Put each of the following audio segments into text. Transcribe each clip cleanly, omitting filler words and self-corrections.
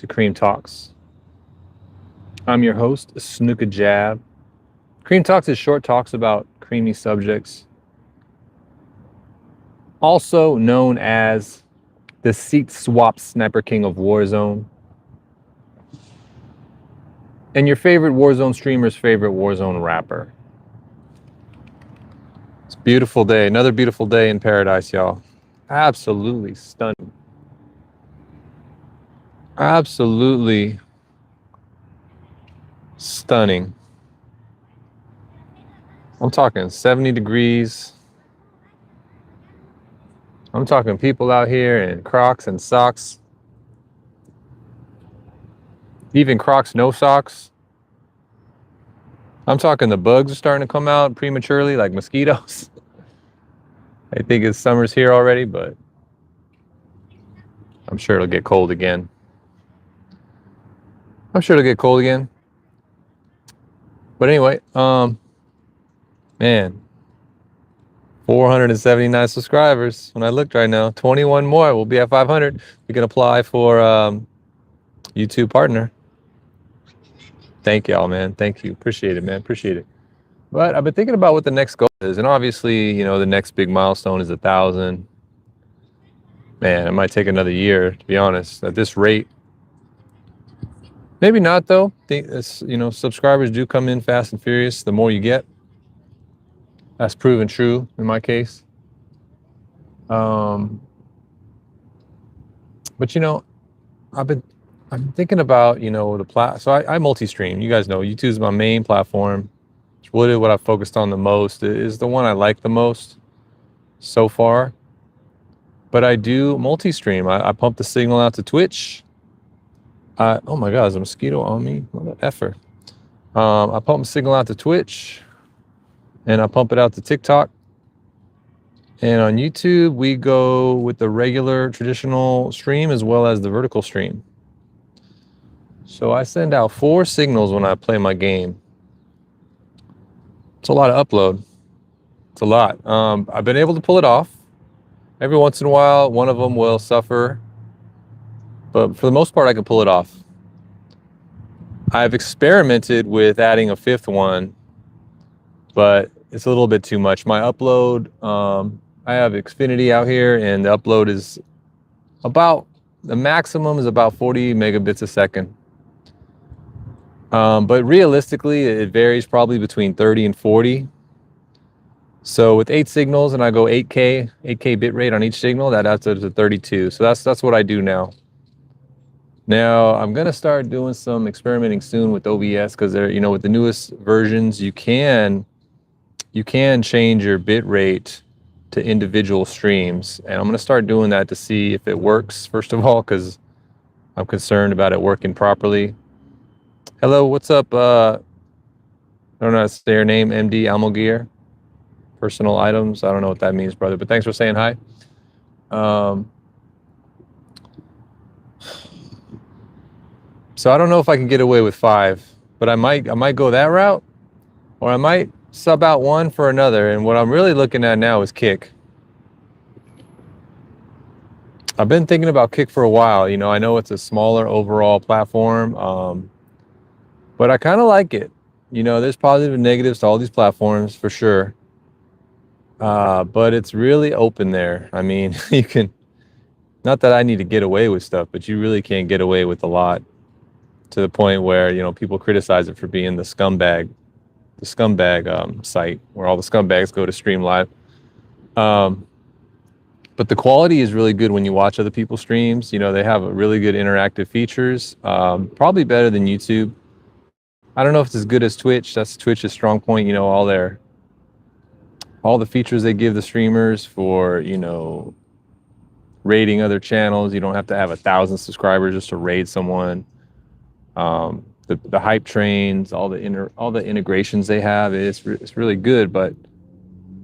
to C.R.E.A.M Talks. I'm your host, Snuka Jab. C.R.E.A.M Talks is short talks about creamy subjects, also known as the seat swap sniper king of Warzone, and your favorite Warzone streamer's favorite Warzone rapper. It's a beautiful day, another beautiful day in paradise, y'all. Absolutely stunning. Absolutely stunning. I'm talking 70 degrees. I'm talking people out here in Crocs and socks. Even Crocs, no socks. I'm talking the bugs are starting to come out prematurely, like mosquitoes. I think it's summer's here already, but I'm sure it'll get cold again. But anyway, man, 479 subscribers. When I looked right now, 21 more. We'll be at 500. We can apply for YouTube partner. Thank y'all, man. Thank you. Appreciate it, man. Appreciate it. But I've been thinking about what the next goal is, and obviously, you know, the next big milestone is 1,000. Man, it might take another year, to be honest. At this rate, maybe not though. You know, subscribers do come in fast and furious. The more you get, that's proven true in my case. But you know, I've been thinking about, you know, so I multi-stream. You guys know YouTube is my main platform. It's really what I've focused on the most. It is the one I like the most so far. But I do multi-stream. I pump the signal out to Twitch. Oh my God, there's a mosquito on me. What an effort. I pump the signal out to Twitch, and I pump it out to TikTok. And on YouTube, we go with the regular traditional stream as well as the vertical stream. So I send out 4 signals when I play my game. It's a lot of upload. It's a lot. I've been able to pull it off. Every once in a while, one of them will suffer. But for the most part, I can pull it off. I've experimented with adding a 5th one, but it's a little bit too much. My upload, I have Xfinity out here, and the upload is the maximum is about 40 megabits a second. But realistically, it varies probably between 30 and 40. So with 8 signals, and I go 8K bit rate on each signal, that adds up to 32. So that's what I do now. Now I'm gonna start doing some experimenting soon with OBS, because you know, with the newest versions, you can change your bit rate to individual streams, and I'm gonna start doing that to see if it works, first of all, because I'm concerned about it working properly. Hello, what's up? I don't know how to say your name, MD Almogear. Personal items. I don't know what that means, brother, but thanks for saying hi. So I don't know if I can get away with 5, but I might go that route, or I might sub out one for another. And what I'm really looking at now is Kick. I've been thinking about Kick for a while. You know, I know it's a smaller overall platform, but I kind of like it. You know, there's positive and negatives to all these platforms for sure. But it's really open there. I mean, you can, not that I need to get away with stuff, but you really can't get away with a lot, to the point where, you know, people criticize it for being the scumbag site where all the scumbags go to stream live. But the quality is really good when you watch other people's streams. You know, they have a really good interactive features, probably better than YouTube. I don't know if it's as good as Twitch. That's Twitch's strong point. You know, all the features they give the streamers for, you know, raiding other channels. You don't have to have 1,000 subscribers just to raid someone. The hype trains, all the integrations they have, it's really good. But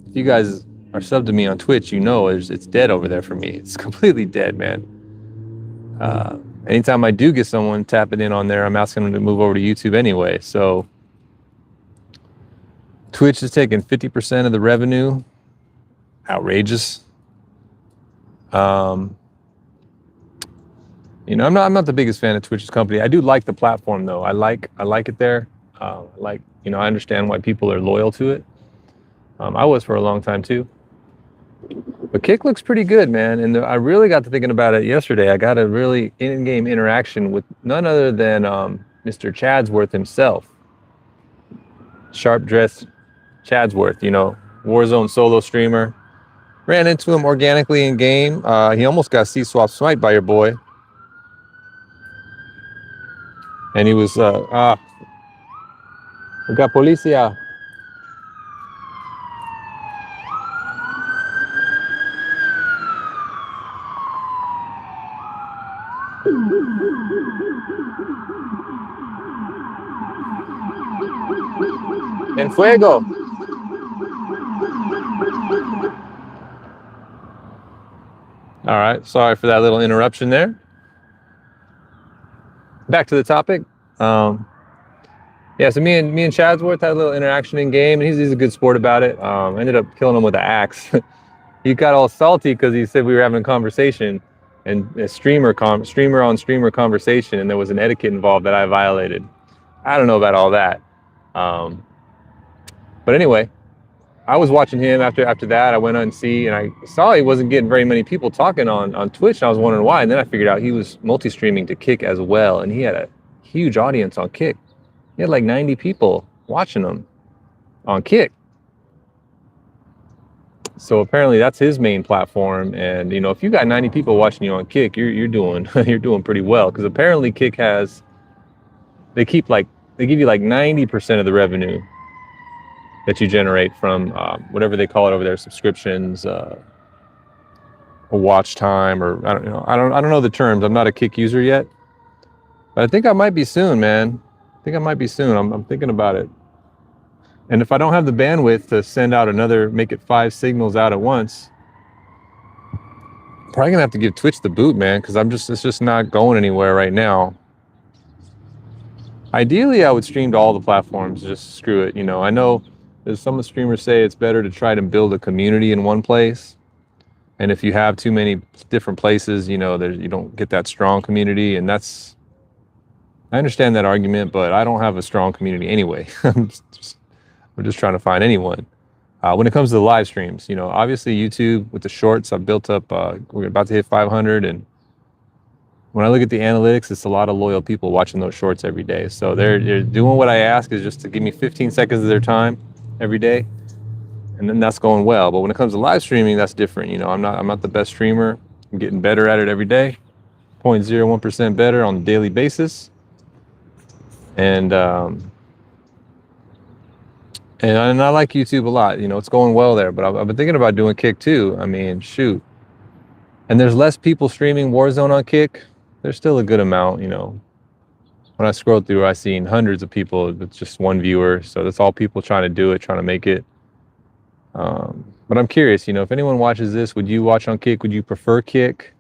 if you guys are subbed to me on Twitch, you know it's dead over there for me. It's completely dead, man. Anytime I do get someone tapping in on there, I'm asking them to move over to YouTube anyway. So Twitch is taking 50% of the revenue. Outrageous. You I'm not the biggest fan of Twitch's company. I do like the platform though. I like it there. I understand why people are loyal to it. I was for a long time too. But Kick looks pretty good, man. And I really got to thinking about it yesterday. I got a really in-game interaction with none other than Mr. Chadsworth himself. Sharp-dressed Chadsworth, Warzone solo streamer. Ran into him organically in game. He almost got C-swap smite by your boy. And he was, we got policia. En fuego. All right, sorry for that little interruption there. Back to the topic. Yeah, so me and Chadsworth had a little interaction in game, and he's a good sport about it. I ended up killing him with an axe. He got all salty because he said we were having a conversation, and a streamer on streamer conversation, and there was an etiquette involved that I violated. I don't know about all that. But anyway, I was watching him after that. I went on see, and I saw he wasn't getting very many people talking on Twitch, and I was wondering why. And then I figured out he was multi-streaming to Kick as well, and he had a huge audience on Kick. He had like 90 people watching him on Kick. So apparently that's his main platform, and if you got 90 people watching you on Kick, you're doing you're doing pretty well, because apparently Kick they give you like 90% of the revenue that you generate from whatever they call it over there, subscriptions, or watch time, or I don't know the terms. I'm not a Kick user yet, but I think I might be soon, man. I think I might be soon. I'm thinking about it. And if I don't have the bandwidth to make it 5 signals out at once, I'm probably gonna have to give Twitch the boot, man, because it's just not going anywhere right now. Ideally, I would stream to all the platforms. Just screw it. I know there's some streamers say it's better to try to build a community in one place. And if you have too many different places, you don't get that strong community. And I understand that argument, but I don't have a strong community anyway. We're just trying to find anyone. When it comes to the live streams, obviously YouTube with the shorts, I've built up, we're about to hit 500. And when I look at the analytics, it's a lot of loyal people watching those shorts every day. So they're doing what I ask, is just to give me 15 seconds of their time every day. And then that's going well. But when it comes to live streaming, that's different. I'm not the best streamer. I'm getting better at it every day. 0.01% better on a daily basis. And I like YouTube a lot. It's going well there. But I've been thinking about doing Kick too. I mean, shoot. And there's less people streaming Warzone on Kick. There's still a good amount, When I scroll through, I've seen hundreds of people with just one viewer. So that's all people trying to do it, trying to make it. But I'm curious, if anyone watches this, would you watch on Kick? Would you prefer Kick?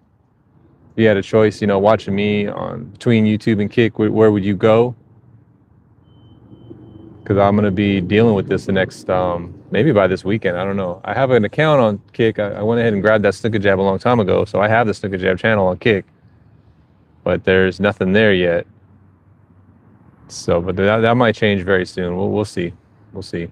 If you had a choice, watching me between YouTube and Kick, where would you go? Because I'm going to be dealing with this the next, maybe by this weekend. I don't know. I have an account on Kick. I went ahead and grabbed that Snooker Jab a long time ago. So I have the Snooker Jab channel on Kick. But there's nothing there yet. So, but that might change very soon. We'll see. We'll see.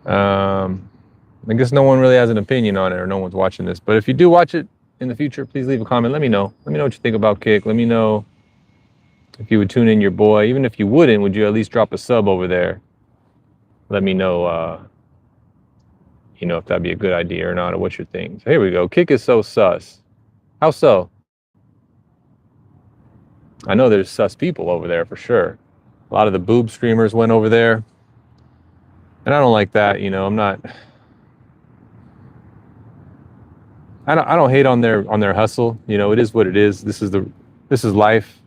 I guess no one really has an opinion on it, or no one's watching this. But if you do watch it in the future, please leave a comment. Let me know. Let me know what you think about Kick. Let me know if you would tune in your boy. Even if you wouldn't, would you at least drop a sub over there? Let me know, if that'd be a good idea or not, or what you think. So here we go. Kick is so sus. How so? I know there's sus people over there for sure. A lot of the boob streamers went over there. And I don't like that, I don't hate on their hustle. It is what it is. This is life.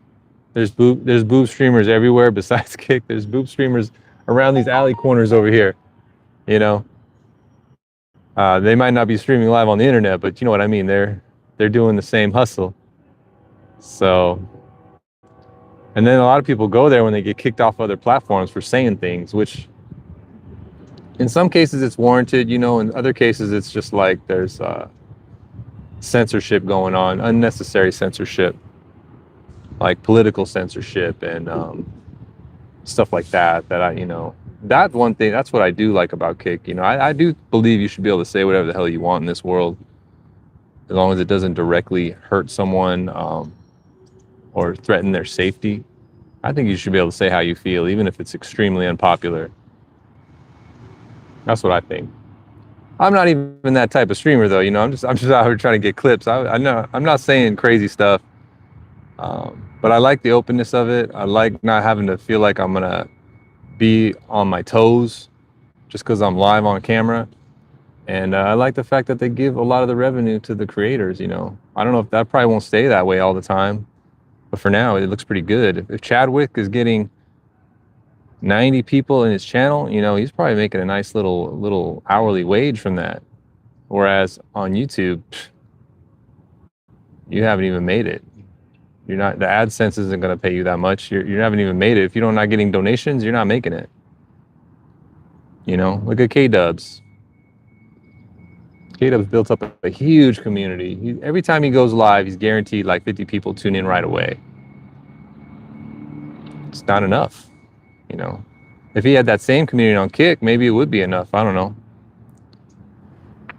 There's boob streamers everywhere besides Kick. There's boob streamers around these alley corners over here. They might not be streaming live on the internet, but you know what I mean. They're doing the same hustle. So, and then a lot of people go there when they get kicked off other platforms for saying things, which in some cases it's warranted, in other cases it's just like there's censorship going on, unnecessary censorship, like political censorship and stuff like that. That that one thing, that's what I do like about Kick. I do believe you should be able to say whatever the hell you want in this world, as long as it doesn't directly hurt someone or threaten their safety. I think you should be able to say how you feel, even if it's extremely unpopular. That's what I think. I'm not even that type of streamer, though. I'm just out here trying to get clips. I know I'm not saying crazy stuff, but I like the openness of it. I like not having to feel like I'm gonna be on my toes just because I'm live on camera. And I like the fact that they give a lot of the revenue to the creators. I don't know if that probably won't stay that way all the time, but for now it looks pretty good. If Chadwick is getting 90 people in his channel, he's probably making a nice little hourly wage from that. Whereas on YouTube, you haven't even made it. You're not, the AdSense isn't going to pay you that much. You haven't even made it. If you're not getting donations, you're not making it. Look at K-Dubs. K-Dubs built up a huge community. Every time he goes live, he's guaranteed like 50 people tune in right away. It's not enough. If he had that same community on Kick, maybe it would be enough. I don't know.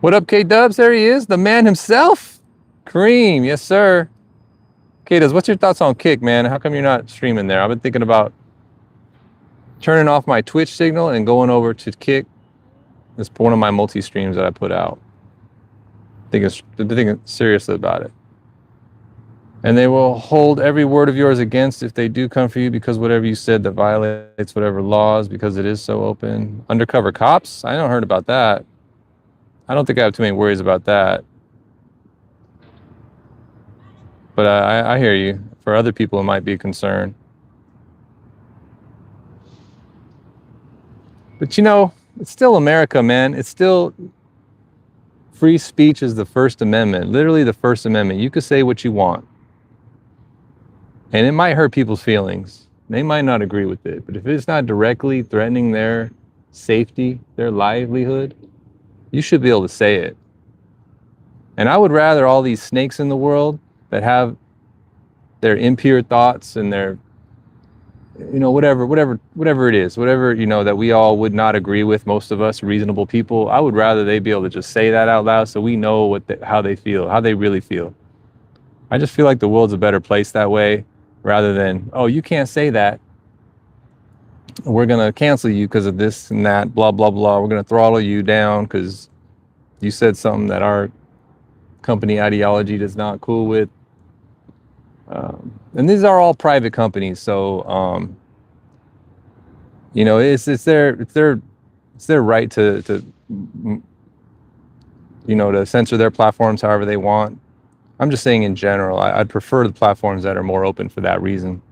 What up, K-Dubs? There he is, the man himself. C.R.E.A.M, yes, sir. K-Dubs, what's your thoughts on Kick, man? How come you're not streaming there? I've been thinking about turning off my Twitch signal and going over to Kick. It's one of my multi-streams that I put out. Thinking seriously about it. And they will hold every word of yours against if they do come for you, because whatever you said that violates whatever laws, because it is so open. Undercover cops? I haven't heard about that. I don't think I have too many worries about that. But I hear you. For other people, it might be a concern. But it's still America, man. It's still... Free speech is the First Amendment. Literally the First Amendment. You could say what you want. And it might hurt people's feelings. They might not agree with it. But if it's not directly threatening their safety, their livelihood, you should be able to say it. And I would rather all these snakes in the world that have their impure thoughts and their, whatever it is, that we all would not agree with, most of us reasonable people, I would rather they be able to just say that out loud so we know how they feel, how they really feel. I just feel like the world's a better place that way, rather than, oh, you can't say that. We're going to cancel you because of this and that, blah, blah, blah. We're going to throttle you down because you said something that our company ideology is not cool with. And these are all private companies, so it's their right to censor their platforms however they want. I'm just saying in general, I'd prefer the platforms that are more open for that reason.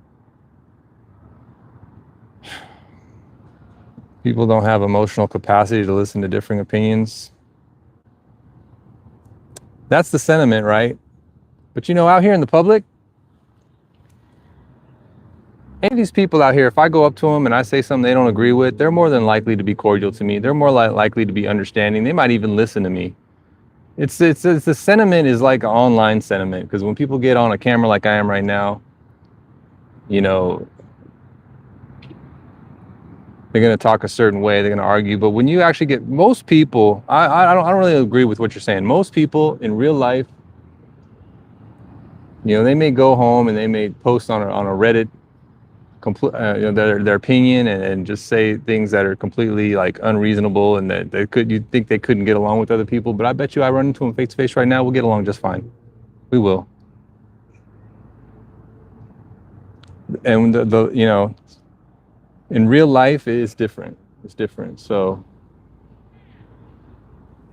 People don't have emotional capacity to listen to differing opinions. That's the sentiment, right? But out here in the public, any of these people out here, if I go up to them and I say something they don't agree with, they're more than likely to be cordial to me. They're more likely to be understanding. They might even listen to me. It's the sentiment is like an online sentiment, because when people get on a camera like I am right now, they're going to talk a certain way. They're going to argue. But when you actually get most people, I don't really agree with what you're saying. Most people in real life, they may go home and they may post on a Reddit their opinion and just say things that are completely like unreasonable, and that you'd think they couldn't get along with other people. But I bet you I run into them face to face right now, we'll get along just fine. We will. And in real life it is different. It's different. So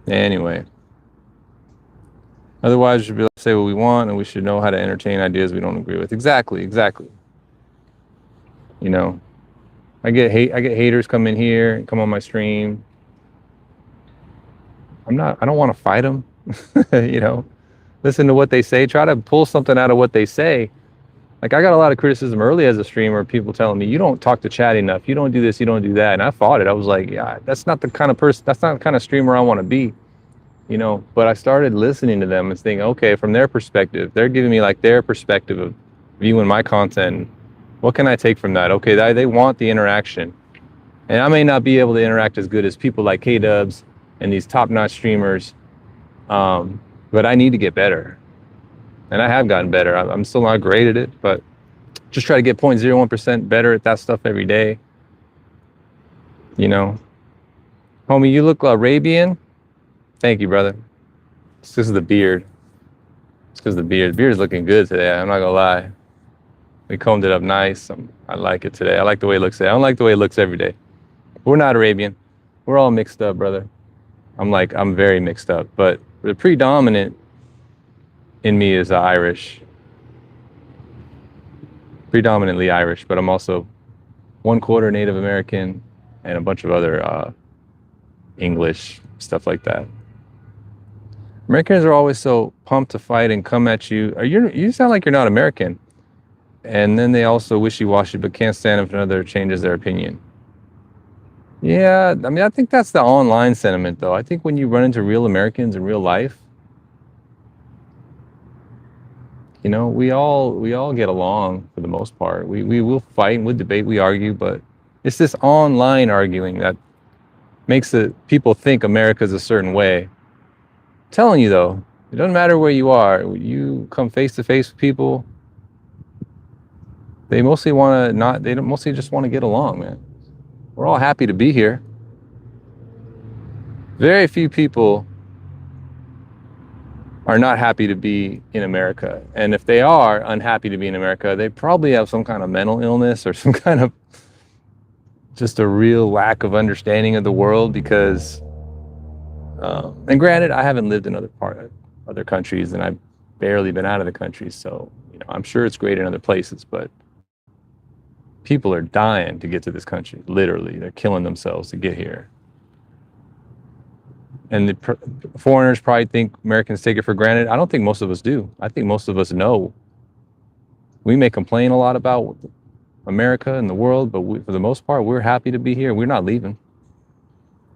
anyway, otherwise we should be able to say what we want, and we should know how to entertain ideas we don't agree with. Exactly. I get haters come in here and come on my stream. I don't want to fight them. Listen to what they say, try to pull something out of what they say. Like, I got a lot of criticism early as a streamer, people telling me, you don't talk to chat enough, you don't do this, you don't do that. And I fought it. I was like, yeah, that's not the kind of person, that's not the kind of streamer I want to be. you know, but I started listening to them and thinking, okay, from their perspective, they're giving me like their perspective of viewing my content. What can I take from that? Okay, they want the interaction. And I may not be able to interact as good as people like K-Dubs and these top-notch streamers, but I need to get better. And I have gotten better. I'm still not great at it, but just try to get 0.01% better at that stuff every day. You know, homie, you look Arabian. Thank you, brother. It's because of the beard. It's because of the beard. The beard's looking good today. I'm not gonna lie. We combed it up nice. I like it today. I like the way it looks today. I don't like the way it looks every day. We're not Arabian. We're all mixed up, brother. I'm very mixed up, but the predominant in me is Irish. Predominantly Irish, but I'm also 1/4 Native American and a bunch of other English, stuff like that. Americans are always so pumped to fight and come at you. You sound like you're not American. And then they also wishy-washy, but can't stand if another changes their opinion. Yeah, I mean, I think that's the online sentiment, though. I think when you run into real Americans in real life, you know, we all get along for the most part. We will fight, we'll debate, we argue, but it's this online arguing that makes people think America's a certain way. I'm telling you though, it doesn't matter where you are. You come face to face with people, they mostly mostly just want to get along, man. We're all happy to be here. Very few people are not happy to be in America. And if they are unhappy to be in America, they probably have some kind of mental illness or some kind of just a real lack of understanding of the world because, and granted, I haven't lived in other countries and I've barely been out of the country. So, you know, I'm sure it's great in other places, but people are dying to get to this country. Literally, they're killing themselves to get here. And the foreigners probably think Americans take it for granted. I don't think most of us do. I think most of us know. We may complain a lot about America and the world, but for the most part, we're happy to be here. We're not leaving.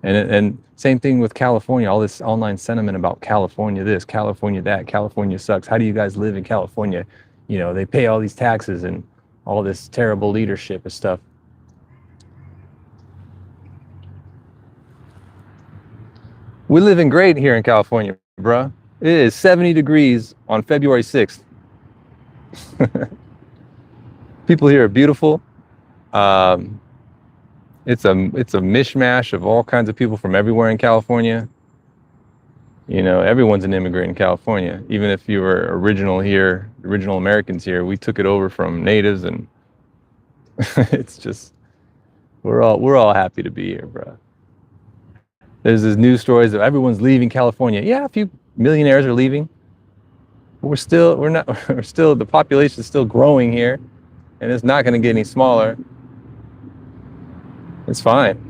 And same thing with California, all this online sentiment about California this, California that, California sucks. How do you guys live in California? You know, they pay all these taxes and all this terrible leadership and stuff. We're living great here in California, bruh. It is 70 degrees on February 6th. People here are beautiful. It's a mishmash of all kinds of people from everywhere in California. You know, everyone's an immigrant in California. Even if you were original Americans here, we took it over from natives, and it's just we're all happy to be here, bro. There's this news stories of everyone's leaving California. Yeah, a few millionaires are leaving. But we're still the population is still growing here, and it's not going to get any smaller. It's fine.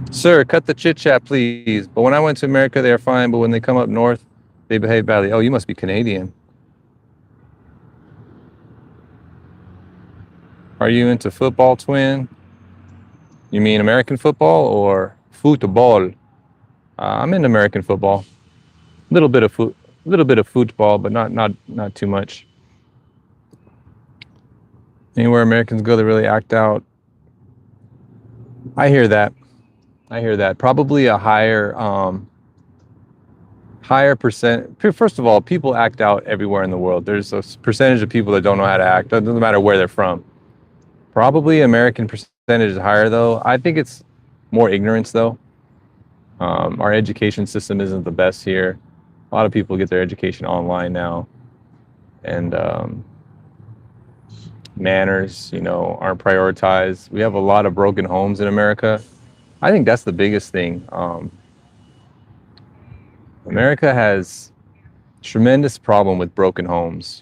Sir, cut the chit chat, please. But when I went to America, they are fine. But when they come up north, they behave badly. Oh, you must be Canadian. Are you into football, twin? You mean American football or football? I'm in American football. A little bit of football, but not too much. Anywhere Americans go, they really act out. I hear that. Probably a higher percent. First of all, people act out everywhere in the world. There's a percentage of people that don't know how to act. It doesn't matter where they're from. Probably American percentage is higher, though. I think it's more ignorance, though. Our education system isn't the best here. A lot of people get their education online now, and manners, aren't prioritized. We have a lot of broken homes in America. I think that's the biggest thing. America has tremendous problem with broken homes.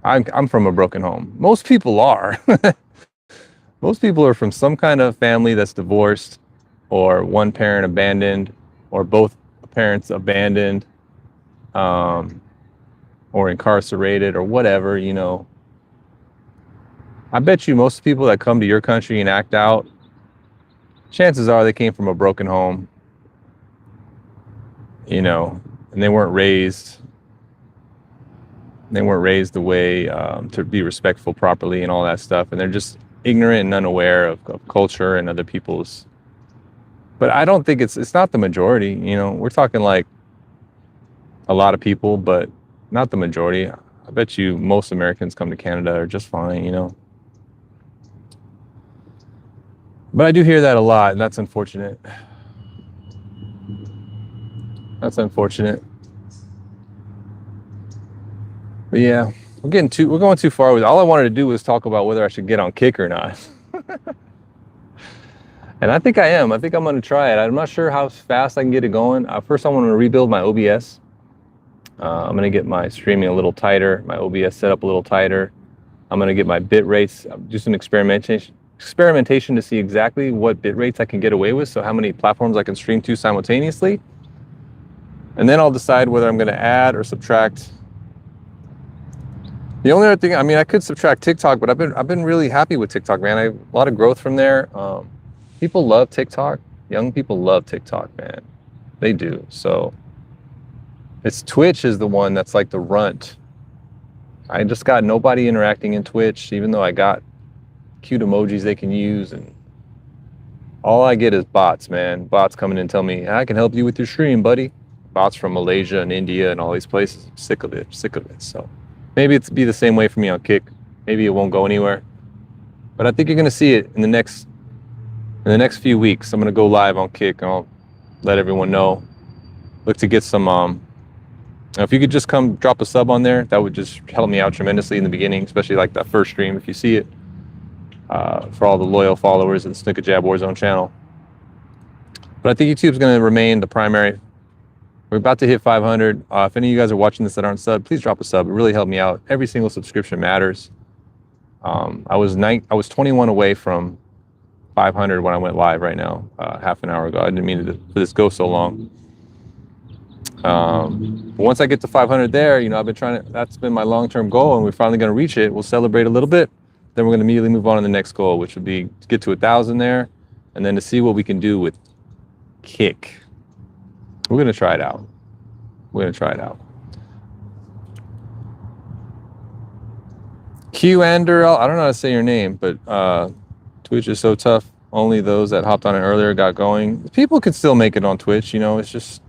I'm from a broken home. Most people are. Most people are from some kind of family that's divorced, or one parent abandoned, or both parents abandoned, or incarcerated, or whatever. I bet you most people that come to your country and act out, chances are they came from a broken home. you know, and they weren't raised the way to be respectful properly and all that stuff, and they're just ignorant and unaware of culture and other people's. But I don't think it's not the majority. You know, we're talking like a lot of people, but not the majority. I bet you most Americans come to Canada are just fine, you know. But I do hear that a lot, and that's unfortunate. That's unfortunate. But yeah, we're going too far with it. All I wanted to do was talk about whether I should get on Kick or not. And I think I am. I think I'm going to try it. I'm not sure how fast I can get it going. First, I want to rebuild my OBS. I'm going to get my streaming a little tighter, my OBS set up a little tighter. I'm going to get my bit rates, do some experimentation to see exactly what bit rates I can get away with, so how many platforms I can stream to simultaneously. And then I'll decide whether I'm going to add or subtract. The only other thing, I mean, I could subtract TikTok, but I've been really happy with TikTok, man. I have a lot of growth from there. People love TikTok. Young people love TikTok, man. They do. So it's Twitch is the one that's like the runt. I just got nobody interacting in Twitch, even though I got cute emojis they can use, and all I get is bots, man. Bots coming in and tell me, I can help you with your stream, buddy. Bots from Malaysia and India and all these places. I'm sick of it. So maybe it's be the same way for me on Kick. Maybe it won't go anywhere. But I think you're gonna see it in the next few weeks. I'm gonna go live on Kick, and I'll let everyone know. Look to get some if you could just come drop a sub on there, that would just help me out tremendously in the beginning, especially like that first stream if you see it. For all the loyal followers of the Snook Jab Warzone channel. But I think YouTube's going to remain the primary. We're about to hit 500. If any of you guys are watching this that aren't subbed, please drop a sub. It really helped me out. Every single subscription matters. I was 21 away from 500 when I went live right now, half an hour ago. I didn't mean for this go so long. But once I get to 500 there, you know, I've been trying to, that's been my long-term goal, and we're finally going to reach it. We'll celebrate a little bit. Then we're going to immediately move on to the next goal, which would be to get to 1,000 there, and then to see what we can do with Kick. We're going to try it out. Q-Ander, I don't know how to say your name, but Twitch is so tough. Only those that hopped on it earlier got going. People can still make it on Twitch, you know. It's just,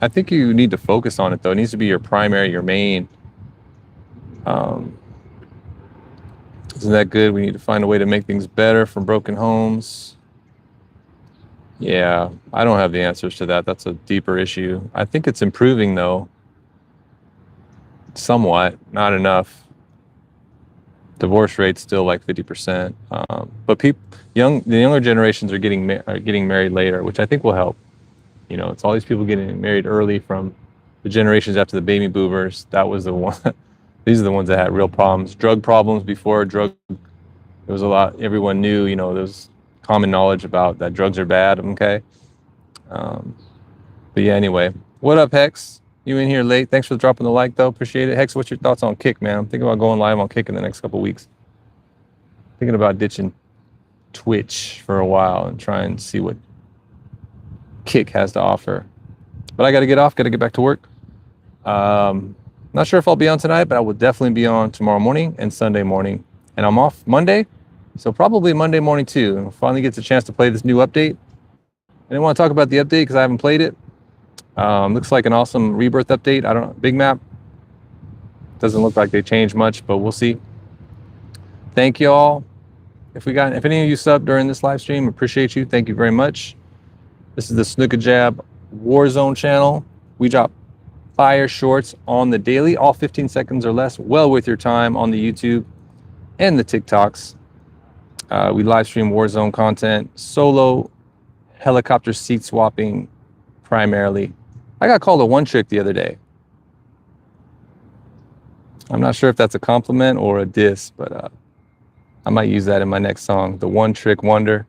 I think you need to focus on it, though. It needs to be your primary, your main. Isn't that good? We need to find a way to make things better from broken homes. Yeah, I don't have the answers to that. That's a deeper issue. I think it's improving, though. Somewhat, not enough. Divorce rate's still like 50%. But the younger generations are getting married later, which I think will help. You know, it's all these people getting married early from the generations after the baby boomers. That was the one. These are the ones that had real problems. Drug problems before there was a lot, everyone knew, you know, there's common knowledge about that drugs are bad, okay? But yeah, anyway. What up, Hex? You in here late. Thanks for dropping the like, though. Appreciate it. Hex, what's your thoughts on Kick, man? I'm thinking about going live on Kick in the next couple of weeks. Thinking about ditching Twitch for a while and try and see what Kick has to offer. But I got to get off. Got to get back to work. Not sure if I'll be on tonight, but I will definitely be on tomorrow morning and Sunday morning. And I'm off Monday, so probably Monday morning too. And finally gets a chance to play this new update. I didn't want to talk about the update because I haven't played it. Looks like an awesome rebirth update. I don't know, big map. Doesn't look like they changed much, but we'll see. Thank you all. If any of you subbed during this live stream, appreciate you. Thank you very much. This is the Snook Jab Warzone channel. We drop fire shorts on the daily, all 15 seconds or less, well worth your time on the YouTube and the TikToks. We live stream Warzone content, solo helicopter seat swapping primarily. I got called a one trick the other day. I'm not sure if that's a compliment or a diss, but I might use that in my next song, the one trick wonder.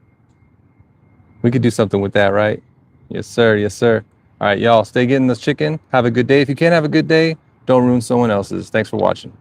We could do something with that, right? Yes, sir. Yes, sir. All right, y'all, stay getting this chicken. Have a good day. If you can't have a good day, don't ruin someone else's. Thanks for watching.